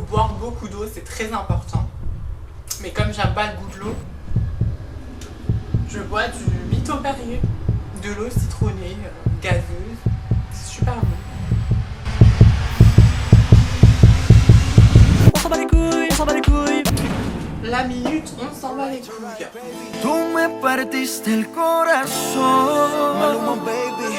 boire beaucoup d'eau, c'est très important. Mais comme j'aime pas le goût de l'eau, je bois du Mytho Perrier, de l'eau citronnée, gazeuse. C'est super bon. On s'en bat les couilles, on s'en bat les couilles. La minute, on s'en bat les couilles. Tu me partiste el corazón. Maluma baby,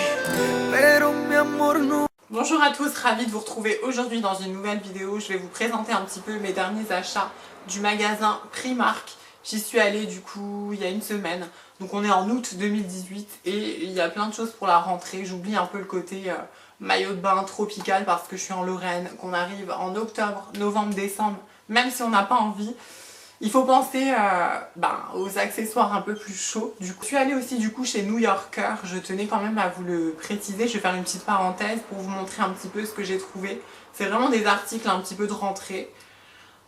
pero mi amor no. Bonjour à tous, ravie de vous retrouver aujourd'hui dans une nouvelle vidéo. Je vais vous présenter un petit peu mes derniers achats du magasin Primark. J'y suis allée du coup il y a une semaine. Donc on est en août 2018 et il y a plein de choses pour la rentrée. J'oublie un peu le côté maillot de bain tropical parce que je suis en Lorraine, qu'on arrive en octobre, novembre, décembre. Même si on n'a pas envie, il faut penser aux accessoires un peu plus chauds. Du coup, je suis allée aussi du coup chez New Yorker. Je tenais quand même à vous le préciser. Je vais faire une petite parenthèse pour vous montrer un petit peu ce que j'ai trouvé. C'est vraiment des articles un petit peu de rentrée.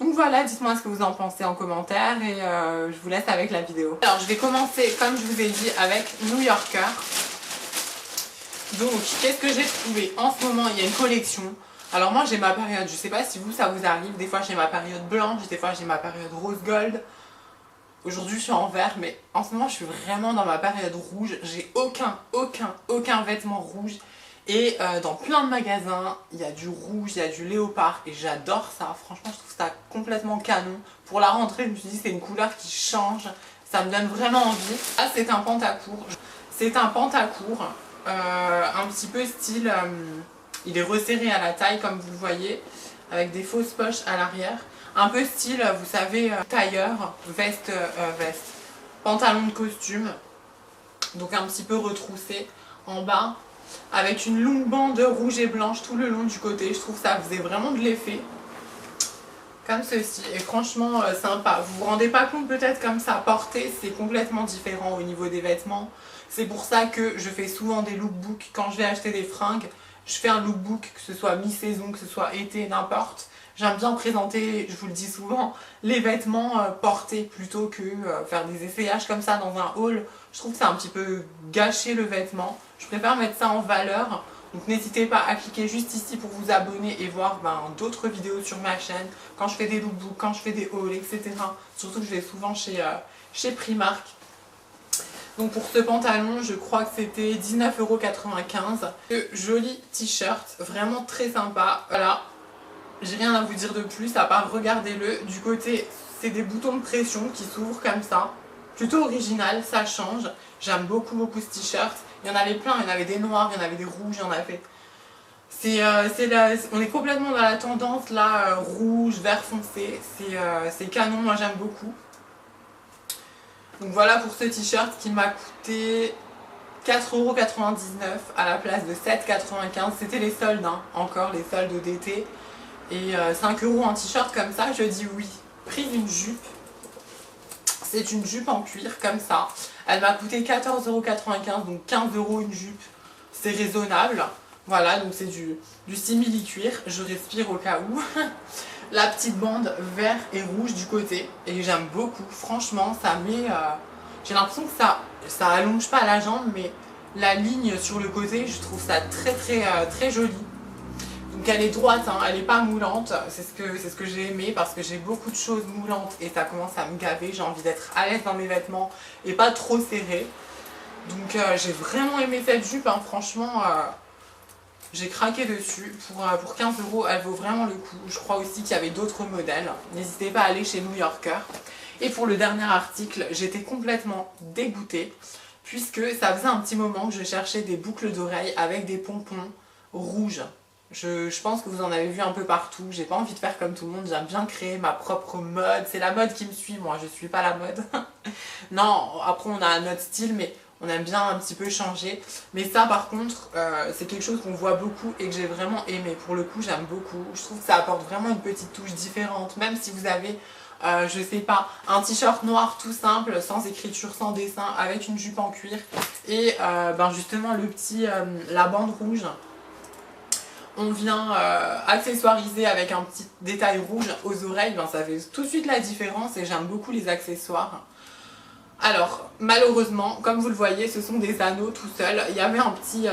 Donc voilà, dites-moi ce que vous en pensez en commentaire et je vous laisse avec la vidéo. Alors je vais commencer, comme je vous ai dit, avec New Yorker. Donc qu'est-ce que j'ai trouvé? En ce moment, il y a une collection. Alors moi j'ai ma période, je sais pas si vous ça vous arrive, des fois j'ai ma période blanche, des fois j'ai ma période rose gold. Aujourd'hui je suis en vert, mais en ce moment je suis vraiment dans ma période rouge. J'ai aucun vêtement rouge. Et dans plein de magasins, il y a du rouge, il y a du léopard et j'adore ça. Franchement je trouve ça complètement canon. Pour la rentrée je me suis dit c'est une couleur qui change, ça me donne vraiment envie. Là c'est un pantacourt. C'est un pantacourt un petit peu style... il est resserré à la taille comme vous le voyez, avec des fausses poches à l'arrière. Un peu style, vous savez, tailleur, veste, pantalon de costume. Donc un petit peu retroussé en bas, avec une longue bande rouge et blanche tout le long du côté. Je trouve que ça faisait vraiment de l'effet. Comme ceci, et franchement sympa. Vous vous rendez pas compte peut-être comme ça, porté, c'est complètement différent au niveau des vêtements. C'est pour ça que je fais souvent des lookbooks quand je vais acheter des fringues. Je fais un lookbook, que ce soit mi-saison, que ce soit été, n'importe. J'aime bien présenter, je vous le dis souvent, les vêtements portés plutôt que faire des essayages comme ça dans un haul. Je trouve que c'est un petit peu gâcher le vêtement. Je préfère mettre ça en valeur. Donc n'hésitez pas à cliquer juste ici pour vous abonner et voir d'autres vidéos sur ma chaîne. Quand je fais des lookbooks, quand je fais des hauls, etc. Surtout que je vais souvent chez Primark. Donc pour ce pantalon, je crois que c'était 19,95 €. Ce joli t-shirt, vraiment très sympa. Voilà, j'ai rien à vous dire de plus à part regardez-le. Du côté, c'est des boutons de pression qui s'ouvrent comme ça. Plutôt original, ça change. J'aime beaucoup ce t-shirt. Il y en avait plein, il y en avait des noirs, il y en avait des rouges, il y en avait... on est complètement dans la tendance là, rouge, vert foncé. C'est canon, moi j'aime beaucoup. Donc voilà pour ce t-shirt qui m'a coûté 4,99 € à la place de 7,95 €. C'était les soldes, hein, encore les soldes d'été. Et 5 € un t-shirt comme ça, je dis oui. Prix d'une jupe. C'est une jupe en cuir comme ça. Elle m'a coûté 14,95 €, donc 15 € une jupe. C'est raisonnable. Voilà, donc c'est du simili-cuir. Je respire au cas où. La petite bande vert et rouge du côté. Et j'aime beaucoup. Franchement, ça met... j'ai l'impression que ça allonge pas la jambe, mais la ligne sur le côté, je trouve ça très joli. Donc elle est droite, hein, elle n'est pas moulante. C'est ce que j'ai aimé parce que j'ai beaucoup de choses moulantes et ça commence à me gaver. J'ai envie d'être à l'aise dans mes vêtements et pas trop serré. Donc j'ai vraiment aimé cette jupe, hein, franchement... j'ai craqué dessus, pour 15 €, elle vaut vraiment le coup. Je crois aussi qu'il y avait d'autres modèles. N'hésitez pas à aller chez New Yorker. Et pour le dernier article, j'étais complètement dégoûtée puisque ça faisait un petit moment que je cherchais des boucles d'oreilles avec des pompons rouges. Je pense que vous en avez vu un peu partout. J'ai pas envie de faire comme tout le monde, j'aime bien créer ma propre mode. C'est la mode qui me suit, moi, je suis pas la mode. Non, après on a notre style, mais... on aime bien un petit peu changer. Mais ça par contre, c'est quelque chose qu'on voit beaucoup et que j'ai vraiment aimé. Pour le coup, j'aime beaucoup. Je trouve que ça apporte vraiment une petite touche différente. Même si vous avez, je sais pas, un t-shirt noir tout simple, sans écriture, sans dessin, avec une jupe en cuir. Et justement la bande rouge. On vient accessoiriser avec un petit détail rouge aux oreilles. Ça fait tout de suite la différence et j'aime beaucoup les accessoires. Alors, malheureusement, comme vous le voyez, ce sont des anneaux tout seuls. Il y avait un petit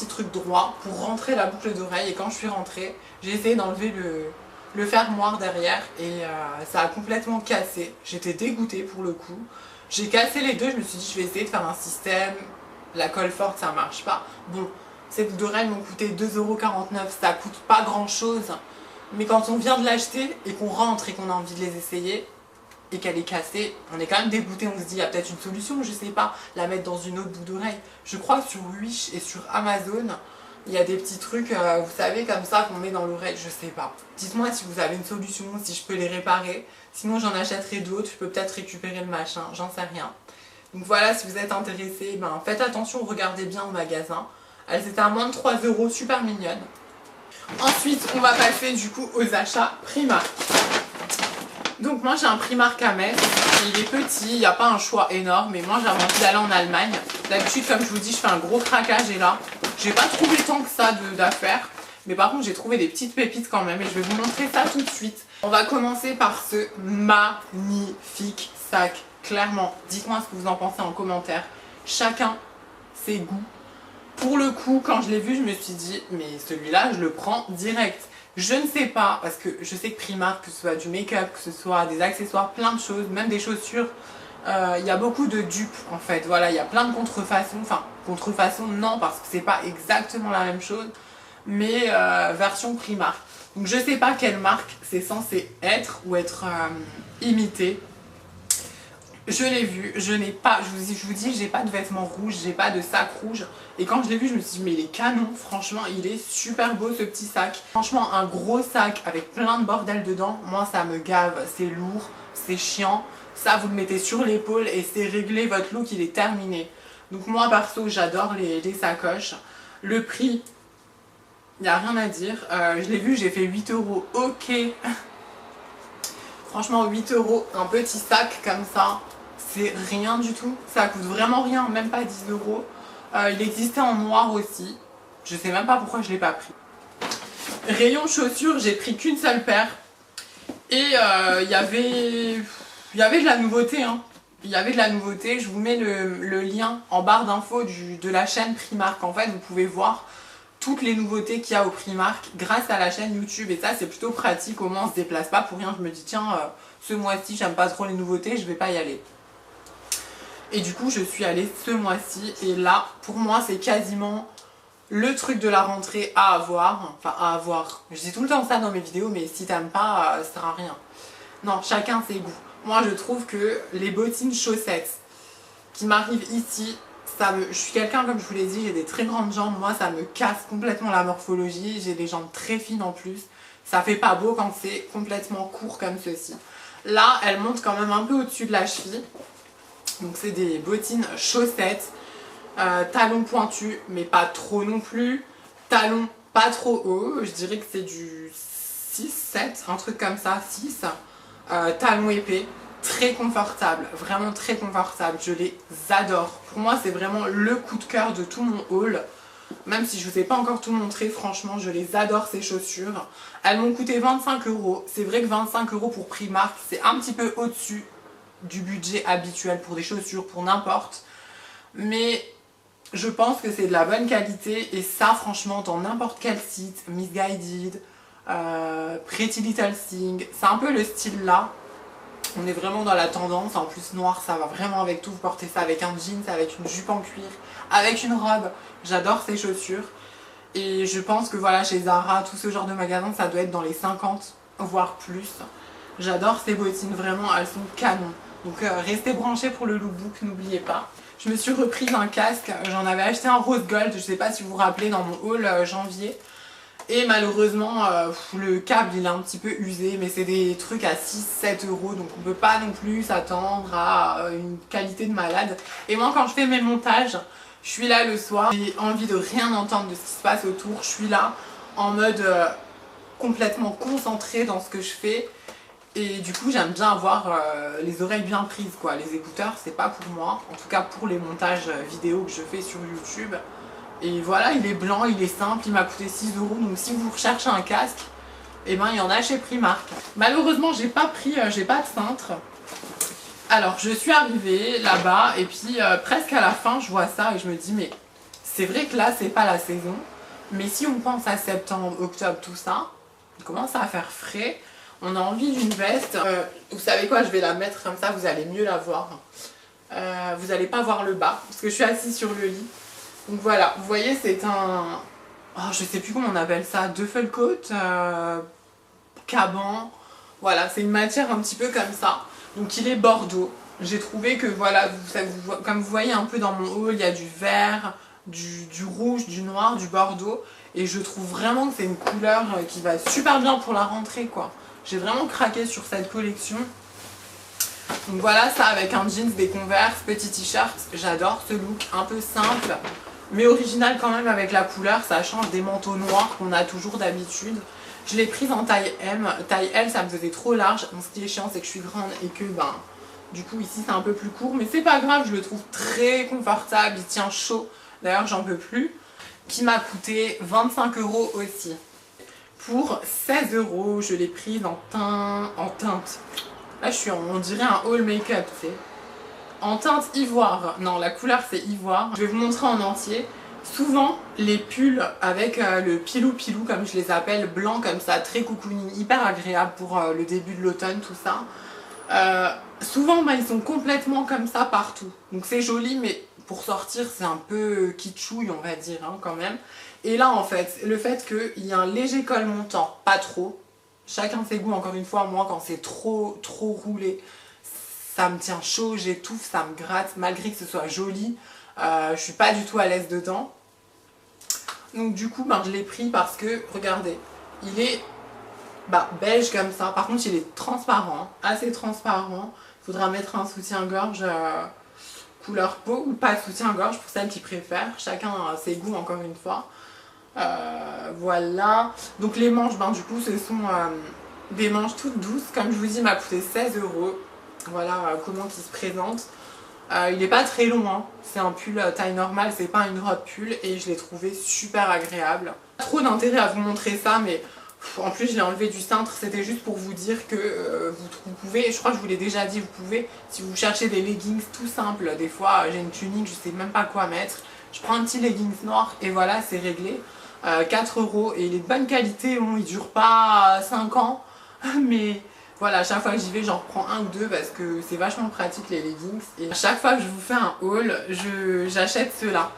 truc droit pour rentrer la boucle d'oreille et quand je suis rentrée, j'ai essayé d'enlever le fermoir derrière et ça a complètement cassé. J'étais dégoûtée pour le coup. J'ai cassé les deux, je me suis dit je vais essayer de faire un système. La colle forte ça marche pas. Bon, ces boucles d'oreilles m'ont coûté 2,49 €, ça coûte pas grand chose. Mais quand on vient de l'acheter et qu'on rentre et qu'on a envie de les essayer et qu'elle est cassée, on est quand même dégoûté, on se dit il y a peut-être une solution, je sais pas, la mettre dans une autre boucle d'oreille. Je crois que sur Wish et sur Amazon, il y a des petits trucs, vous savez, comme ça qu'on met dans l'oreille, je sais pas. Dites-moi si vous avez une solution, si je peux les réparer. Sinon j'en achèterai d'autres, je peux peut-être récupérer le machin, j'en sais rien. Donc voilà, si vous êtes intéressés, ben, faites attention, regardez bien au magasin. Elles étaient à moins de 3 €, super mignonnes. Ensuite, on va passer du coup aux achats Primark. Donc moi j'ai un Primark à Metz, il est petit, il n'y a pas un choix énorme, mais moi j'avais envie d'aller en Allemagne. D'habitude, comme je vous dis, je fais un gros craquage et là, j'ai pas trouvé tant que ça d'affaires. Mais par contre, j'ai trouvé des petites pépites quand même et je vais vous montrer ça tout de suite. On va commencer par ce magnifique sac. Clairement, dites-moi ce que vous en pensez en commentaire. Chacun ses goûts. Pour le coup, quand je l'ai vu, je me suis dit, mais celui-là, je le prends direct. Je ne sais pas, parce que je sais que Primark, que ce soit du make-up, que ce soit des accessoires, plein de choses, même des chaussures, il y a beaucoup de dupes en fait. Voilà, il y a plein de contrefaçons. Enfin, contrefaçons, non, parce que c'est pas exactement la même chose, mais version Primark. Donc je sais pas quelle marque c'est censé être ou être imité. Je l'ai vu, je n'ai pas, je vous dis, j'ai pas de vêtements rouges, j'ai pas de sac rouge. Et quand je l'ai vu, je me suis dit, mais il est canon, franchement, il est super beau ce petit sac. Franchement, un gros sac avec plein de bordel dedans, moi ça me gave, c'est lourd, c'est chiant. Ça, vous le mettez sur l'épaule et c'est réglé, votre look, il est terminé. Donc moi, perso, j'adore les sacoches. Le prix, il n'y a rien à dire. Je l'ai vu, j'ai fait 8 €, ok. Franchement, 8 €, un petit sac comme ça, c'est rien du tout. Ça coûte vraiment rien, même pas 10 €. Il existait en noir aussi. Je sais même pas pourquoi je l'ai pas pris. Rayon chaussures, j'ai pris qu'une seule paire. Et il y avait de la nouveauté. Hein. Il y avait de la nouveauté. Je vous mets le lien en barre d'infos de la chaîne Primark. En fait, vous pouvez voir toutes les nouveautés qu'il y a au Primark grâce à la chaîne YouTube, et ça c'est plutôt pratique, au moins on se déplace pas pour rien. Je me dis tiens, ce mois-ci j'aime pas trop les nouveautés, je vais pas y aller. Et du coup je suis allée ce mois-ci et là pour moi c'est quasiment le truc de la rentrée à avoir. Enfin à avoir, je dis tout le temps ça dans mes vidéos, mais si t'aimes pas ça sert à rien. Non, chacun ses goûts. Moi je trouve que les bottines chaussettes qui m'arrivent ici, je suis quelqu'un, comme je vous l'ai dit, j'ai des très grandes jambes, moi ça me casse complètement la morphologie, j'ai des jambes très fines en plus, ça fait pas beau quand c'est complètement court comme ceci. Là, elles montent quand même un peu au-dessus de la cheville, donc c'est des bottines chaussettes, talons pointus, mais pas trop non plus, talons pas trop hauts, je dirais que c'est du 6, 7, un truc comme ça, 6, talons épais. Très confortable, vraiment très confortable, je les adore. Pour moi c'est vraiment le coup de cœur de tout mon haul. Même si je ne vous ai pas encore tout montré, franchement je les adore ces chaussures. Elles m'ont coûté 25 €. C'est vrai que 25 € pour Primark, c'est un petit peu au-dessus du budget habituel pour des chaussures, pour n'importe. Mais je pense que c'est de la bonne qualité et ça franchement dans n'importe quel site, Missguided, Pretty Little Thing, c'est un peu le style là. On est vraiment dans la tendance, en plus noir ça va vraiment avec tout, vous portez ça avec un jeans, avec une jupe en cuir, avec une robe, j'adore ces chaussures. Et je pense que voilà, chez Zara, tout ce genre de magasin, ça doit être dans les 50 voire plus. J'adore ces bottines, vraiment elles sont canon. Donc restez branchés pour le lookbook, n'oubliez pas. Je me suis reprise un casque, j'en avais acheté un rose gold, je sais pas si vous vous rappelez dans mon haul janvier. Et malheureusement, le câble il est un petit peu usé, mais c'est des trucs à 6-7 €, donc on peut pas non plus s'attendre à une qualité de malade. Et moi quand je fais mes montages, je suis là le soir, j'ai envie de rien entendre de ce qui se passe autour, je suis là en mode complètement concentrée dans ce que je fais. Et du coup j'aime bien avoir les oreilles bien prises quoi. Les écouteurs c'est pas pour moi, en tout cas pour les montages vidéo que je fais sur YouTube. Et voilà, il est blanc, il est simple, il m'a coûté 6 €. Donc si vous recherchez un casque, et ben il y en a chez Primark. Malheureusement j'ai pas de cintre. Alors je suis arrivée là-bas et puis presque à la fin je vois ça et je me dis mais c'est vrai que là c'est pas la saison. Mais si on pense à septembre, octobre, tout ça, il commence à faire frais. On a envie d'une veste. Vous savez quoi, je vais la mettre comme ça, vous allez mieux la voir. Vous n'allez pas voir le bas, parce que je suis assise sur le lit. Donc voilà, vous voyez, c'est un... Oh, je sais plus comment on appelle ça, Duffelcoat, caban. Voilà, c'est une matière un petit peu comme ça. Donc il est bordeaux. J'ai trouvé que voilà, comme vous voyez un peu dans mon haul, il y a du vert, du rouge, du noir, du bordeaux. Et je trouve vraiment que c'est une couleur qui va super bien pour la rentrée, quoi. J'ai vraiment craqué sur cette collection. Donc voilà, ça avec un jeans, des Converse, petit t-shirt. J'adore ce look un peu simple, mais original quand même avec la couleur. Ça change des manteaux noirs qu'on a toujours d'habitude. Je l'ai prise en taille M. Taille L, ça me faisait trop large. Bon, ce qui est chiant, c'est que je suis grande et que ben... Du coup ici c'est un peu plus court, mais c'est pas grave, je le trouve très confortable, il tient chaud, d'ailleurs j'en peux plus. Qui m'a coûté 25 € aussi. Pour 16 €, je l'ai prise en teinte. Là on dirait un haul make-up, tu sais. En teinte ivoire, non la couleur c'est ivoire. Je vais vous montrer en entier. Souvent les pulls avec le pilou-pilou comme je les appelle, blanc comme ça, très cocooning, hyper agréable pour le début de l'automne, tout ça. Souvent ils sont complètement comme ça partout, donc c'est joli, mais pour sortir c'est un peu kitschouille on va dire hein, quand même. Et là en fait, le fait qu'il y a un léger col montant, pas trop, chacun ses goûts encore une fois, moi quand c'est trop roulé, ça me tient chaud, j'étouffe, ça me gratte, malgré que ce soit joli, je suis pas du tout à l'aise dedans. Donc du coup je l'ai pris parce que, regardez, il est beige comme ça, par contre il est transparent, assez transparent. Il faudra mettre un soutien-gorge couleur peau ou pas de soutien-gorge pour celles qui préfèrent, chacun a ses goûts encore une fois. Voilà, donc les manches du coup ce sont des manches toutes douces, comme je vous dis il m'a coûté 16 €. Voilà comment il se présente. Il n'est pas très long hein. C'est un pull taille normale, c'est pas une robe pull et je l'ai trouvé super agréable. Pas trop d'intérêt à vous montrer ça, mais en plus je l'ai enlevé du cintre, c'était juste pour vous dire que vous pouvez, je crois que je vous l'ai déjà dit, vous pouvez, si vous cherchez des leggings tout simples, des fois j'ai une tunique, je sais même pas quoi mettre, je prends un petit leggings noir et voilà c'est réglé. 4 € et il est de bonne qualité, bon il dure pas 5 ans, mais voilà à chaque fois que j'y vais j'en reprends un ou deux parce que c'est vachement pratique les leggings. Et à chaque fois que je vous fais un haul, j'achète ceux-là.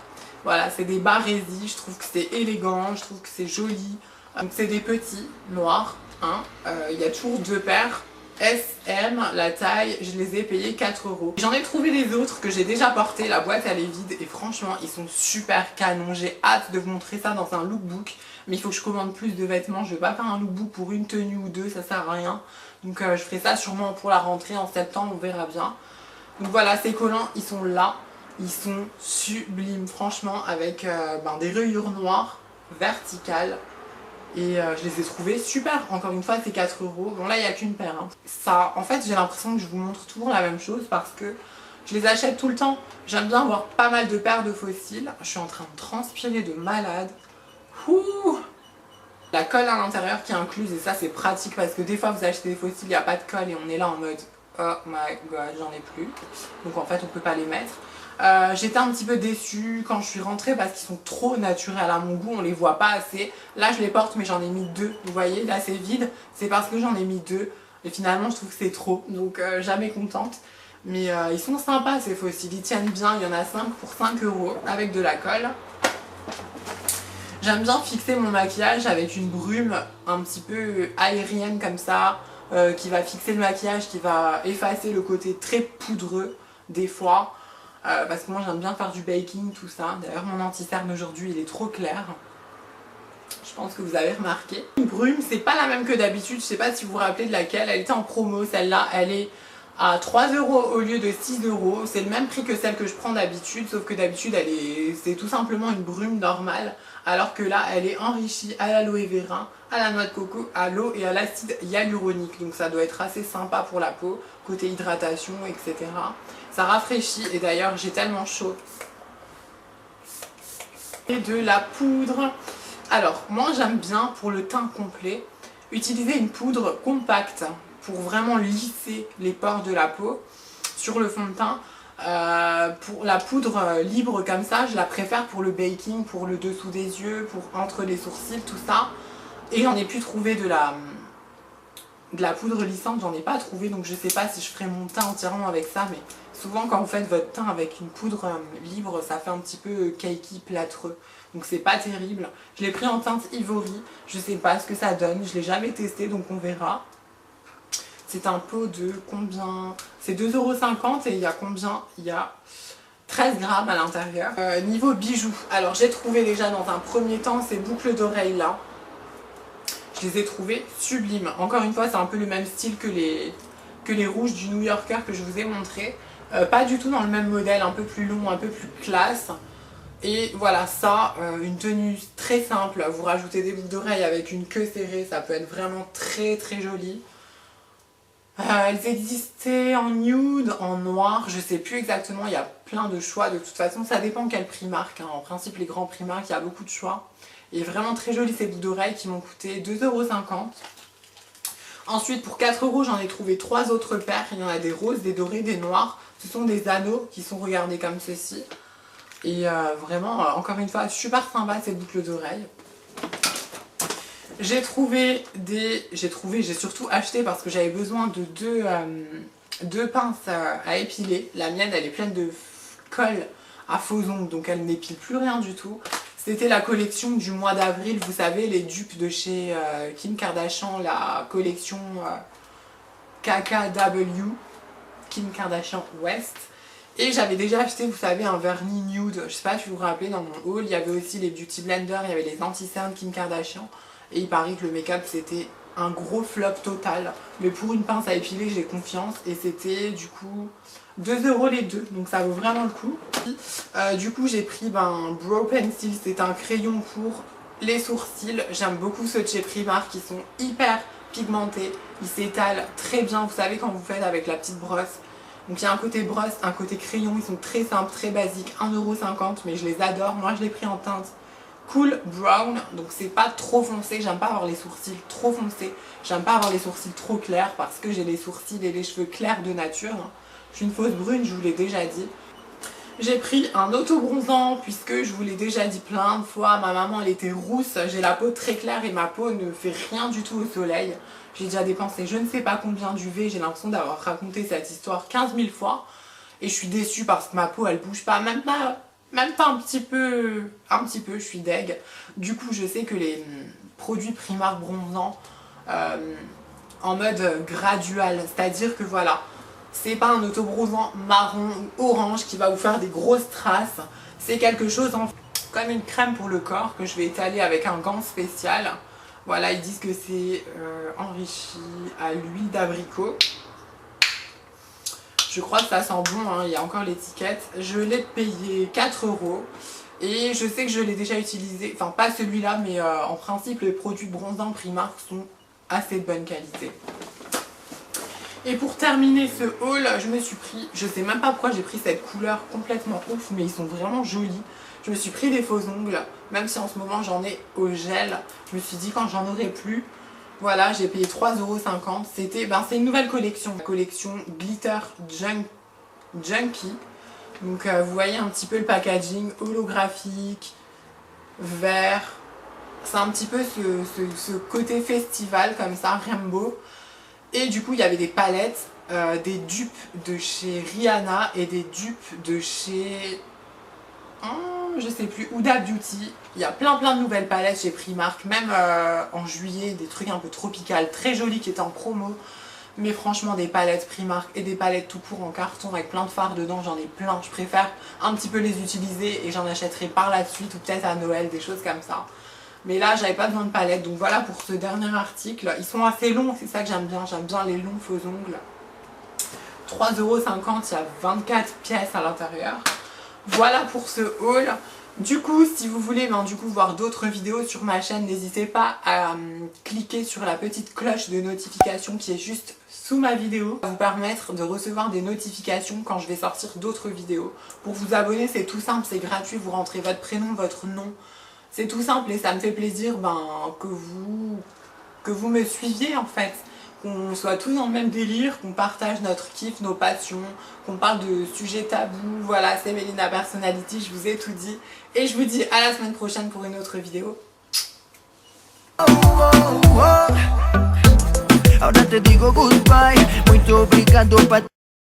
Voilà, c'est des barésies, je trouve que c'est élégant, je trouve que c'est joli. Donc c'est des petits noirs, hein. Il y a toujours deux paires, S, M, la taille, je les ai payés 4 €. J'en ai trouvé des autres que j'ai déjà portés, la boîte elle est vide et franchement ils sont super canons. J'ai hâte de vous montrer ça dans un lookbook, mais il faut que je commande plus de vêtements, je vais pas faire un lookbook pour une tenue ou deux, ça sert à rien. Donc je ferai ça sûrement pour la rentrée en septembre, on verra bien. Donc voilà, ces collants ils sont là, ils sont sublimes franchement avec des rayures noires verticales. Et je les ai trouvés super, encore une fois c'est 4 €, bon là il n'y a qu'une paire hein. Ça, en fait j'ai l'impression que je vous montre toujours la même chose parce que je les achète tout le temps. J'aime bien avoir pas mal de paires de fossiles. Je suis en train de transpirer de malade. Ouh, la colle à l'intérieur qui est incluse et ça c'est pratique parce que des fois vous achetez des fossiles, il n'y a pas de colle et on est là en mode oh my god j'en ai plus. Donc en fait on peut pas les mettre. J'étais un petit peu déçue quand je suis rentrée parce qu'ils sont trop naturels à mon goût, on les voit pas assez. Là je les porte mais j'en ai mis deux, vous voyez, là c'est vide, c'est parce que j'en ai mis deux. Et finalement je trouve que c'est trop, donc jamais contente. Mais ils sont sympas ces fossiles, ils tiennent bien, il y en a 5 pour 5 € avec de la colle. J'aime bien fixer mon maquillage avec une brume un petit peu aérienne comme ça, qui va fixer le maquillage, qui va effacer le côté très poudreux des fois. Parce que moi j'aime bien faire du baking, tout ça. D'ailleurs mon anti-cerne aujourd'hui il est trop clair. Je pense que vous avez remarqué. Une brume, c'est pas la même que d'habitude, je sais pas si vous vous rappelez de laquelle. Elle était en promo, celle-là, elle est à 3 € au lieu de 6 €. C'est le même prix que celle que je prends d'habitude, sauf que d'habitude c'est tout simplement une brume normale. Alors que là elle est enrichie à l'aloe vera, à la noix de coco, à l'eau et à l'acide hyaluronique. Donc ça doit être assez sympa pour la peau, côté hydratation, etc. Ça rafraîchit et d'ailleurs j'ai tellement chaud. Et de la poudre. Alors moi j'aime bien pour le teint complet utiliser une poudre compacte pour vraiment lisser les pores de la peau sur le fond de teint. Pour la poudre libre comme ça, je la préfère pour le baking, pour le dessous des yeux, pour entre les sourcils, tout ça. Et j'en ai pu trouver de de la poudre lissante, j'en ai pas trouvé, donc je sais pas si je ferai mon teint entièrement avec ça, mais souvent quand vous faites votre teint avec une poudre libre, ça fait un petit peu cakey, plâtreux, donc c'est pas terrible. Je l'ai pris en teinte Ivory, je sais pas ce que ça donne, je l'ai jamais testé, donc on verra. C'est un pot de combien? C'est 2,50 € et il y a combien? Il y a 13 grammes à l'intérieur. Niveau bijoux, alors j'ai trouvé déjà dans un premier temps ces boucles d'oreilles là. Je les ai trouvées sublimes. Encore une fois, c'est un peu le même style que les rouges du New Yorker que je vous ai montré. Pas du tout dans le même modèle, un peu plus long, un peu plus classe. Et voilà, ça, une tenue très simple. Vous rajoutez des boucles d'oreilles avec une queue serrée, ça peut être vraiment très très joli. Elles existaient en nude, en noir, je sais plus exactement, il y a plein de choix de toute façon, ça dépend quel Primark, hein. En principe les grands Primark, il y a beaucoup de choix. Et vraiment très jolies ces boucles d'oreilles qui m'ont coûté 2,50 €. Ensuite pour 4 € j'en ai trouvé 3 autres paires, il y en a des roses, des dorés, des noirs. Ce sont des anneaux qui sont regardés comme ceci. Et vraiment, encore une fois, super sympa ces boucles d'oreilles. J'ai surtout acheté parce que j'avais besoin de deux pinces à épiler. La mienne, elle est pleine de colle à faux ongles, donc elle n'épile plus rien du tout. C'était la collection du mois d'avril, vous savez, les dupes de chez Kim Kardashian, la collection KKW, Kim Kardashian West. Et j'avais déjà acheté, vous savez, un vernis nude, je sais pas si vous vous rappelez, dans mon haul. Il y avait aussi les Beauty Blender, il y avait les anti-cernes Kim Kardashian. Et il paraît que le make-up c'était un gros flop total. Mais pour une pince à épiler, j'ai confiance. Et c'était du coup 2 € les deux. Donc ça vaut vraiment le coup. Du coup j'ai pris Brow Pencil. C'est un crayon pour les sourcils. J'aime beaucoup ceux de chez Primark qui sont hyper pigmentés. Ils s'étalent très bien. Vous savez quand vous faites avec la petite brosse. Donc il y a un côté brosse, un côté crayon. Ils sont très simples, très basiques. 1,50 € mais je les adore. Moi je l'ai pris en teinte Cool Brown, donc c'est pas trop foncé, j'aime pas avoir les sourcils trop foncés, j'aime pas avoir les sourcils trop clairs parce que j'ai les sourcils et les cheveux clairs de nature. Je suis une fausse brune, je vous l'ai déjà dit. J'ai pris un auto-bronzant puisque je vous l'ai déjà dit plein de fois, ma maman elle était rousse, j'ai la peau très claire et ma peau ne fait rien du tout au soleil. J'ai déjà dépensé je ne sais pas combien d'UV, j'ai l'impression d'avoir raconté cette histoire 15 000 fois et je suis déçue parce que ma peau elle bouge pas, même pas un petit peu, je suis deg. Du coup, je sais que les produits Primark bronzants en mode gradual, c'est-à-dire que voilà, c'est pas un auto-bronzant marron ou orange qui va vous faire des grosses traces. C'est quelque chose comme une crème pour le corps que je vais étaler avec un gant spécial. Voilà, ils disent que c'est enrichi à l'huile d'abricot. Je crois que ça sent bon, hein, il y a encore l'étiquette. Je l'ai payé 4 € et je sais que je l'ai déjà utilisé, enfin pas celui-là, mais en principe les produits bronzants Primark sont assez de bonne qualité. Et pour terminer ce haul, je me suis pris, je sais même pas pourquoi j'ai pris cette couleur complètement ouf, mais ils sont vraiment jolis. Je me suis pris des faux ongles, même si en ce moment j'en ai au gel. Je me suis dit quand j'en aurai plus. Voilà, j'ai payé 3,50 €. C'est une nouvelle collection. La collection Glitter Junkie. Donc vous voyez un petit peu le packaging holographique, vert. C'est un petit peu ce côté festival comme ça, rainbow. Et du coup il y avait des palettes, des dupes de chez Rihanna et des dupes de chez... je sais plus, Huda Beauty. Il y a plein de nouvelles palettes chez Primark, même en juillet, des trucs un peu tropical, très jolis qui étaient en promo. Mais franchement, des palettes Primark et des palettes tout court en carton avec plein de fards dedans, j'en ai plein. Je préfère un petit peu les utiliser et j'en achèterai par la suite ou peut-être à Noël, des choses comme ça. Mais là, j'avais pas besoin de palettes, donc voilà pour ce dernier article. Ils sont assez longs, c'est ça que j'aime bien les longs faux ongles. 3,50 €, il y a 24 pièces à l'intérieur. Voilà pour ce haul. Du coup, si vous voulez voir d'autres vidéos sur ma chaîne, n'hésitez pas à cliquer sur la petite cloche de notification qui est juste sous ma vidéo. Ça va vous permettre de recevoir des notifications quand je vais sortir d'autres vidéos. Pour vous abonner, c'est tout simple, c'est gratuit. Vous rentrez votre prénom, votre nom. C'est tout simple et ça me fait plaisir que vous me suiviez en fait. Qu'on soit tous dans le même délire, qu'on partage notre kiff, nos passions, qu'on parle de sujets tabous. Voilà, c'est Mélina Personality, je vous ai tout dit. Et je vous dis à la semaine prochaine pour une autre vidéo. te digo goodbye. Muito obrigado pa